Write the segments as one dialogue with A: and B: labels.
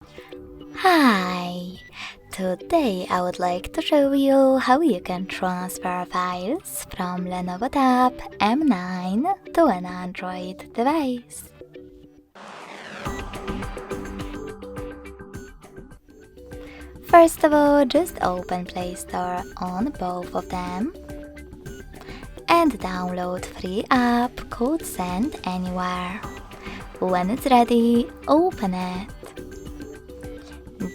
A: Hi! Today I would like to show you how you can transfer files from LENOVO Tab M9 to an Android device. First of all, just open Play Store on both of them and download free app called Send Anywhere. When it's ready, open it.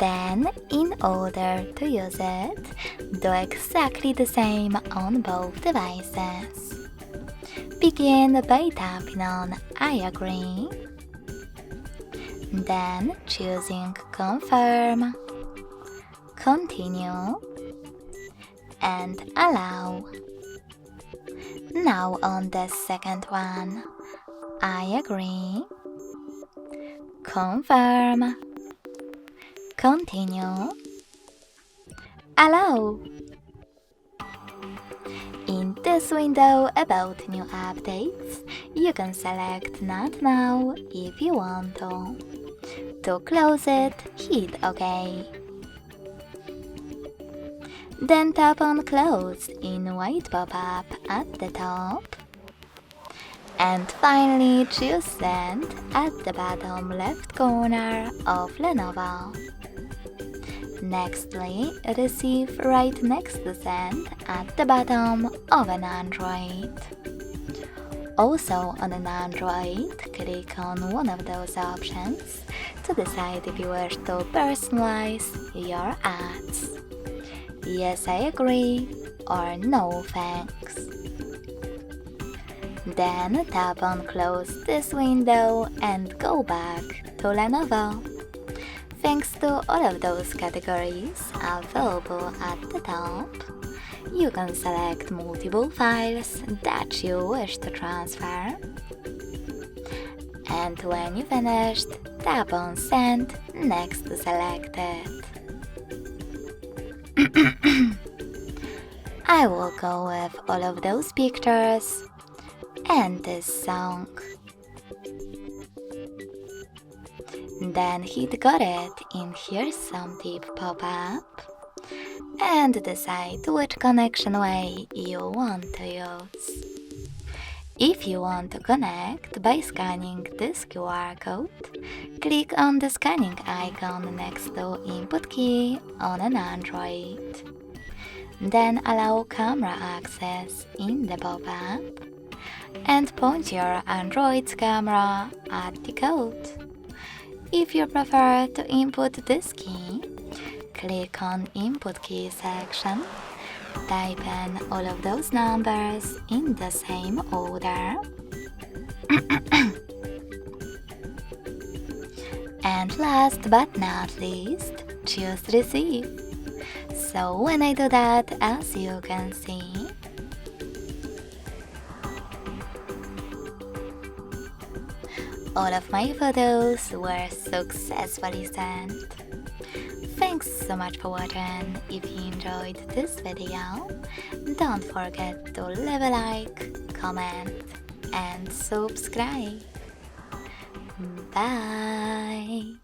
A: Then, in order to use it, do exactly the same on both devices. Begin by tapping on I agree, then choosing Confirm, Continue, and Allow. Now on the second one, I agree, Confirm, Continue, Allow. In this window about new updates, you can select Not Now if you want to. To close it, hit OK. Then tap on Close in white pop-up at the top. And finally choose Send at the bottom left corner of Lenovo. Nextly, Receive right next to Send at the bottom of an Android. Also on an Android, click on one of those options to decide if you wish to personalize your ads. Yes, I agree, or no thanks. Then tap on Close this window and go back to Lenovo. Thanks to all of those categories available at the top, you can select multiple files that you wish to transfer. And when you finished, tap on Send next to Selected. I will go with all of those pictures and this song. Then hit Got It in Here's Some Tip pop-up and decide which connection way you want to use. If you want to connect by scanning this QR code, click on the scanning icon next to Input key on an Android. Then allow camera access in the pop-up and point your Android's camera at the code. If you prefer to input this key, click on Input Key section, type in all of those numbers in the same order, and last but not least, choose Receive. So when I do that, as you can see, all of my photos were successfully sent. Thanks so much for watching. If you enjoyed this video, don't forget to leave a like, comment, and subscribe. Bye!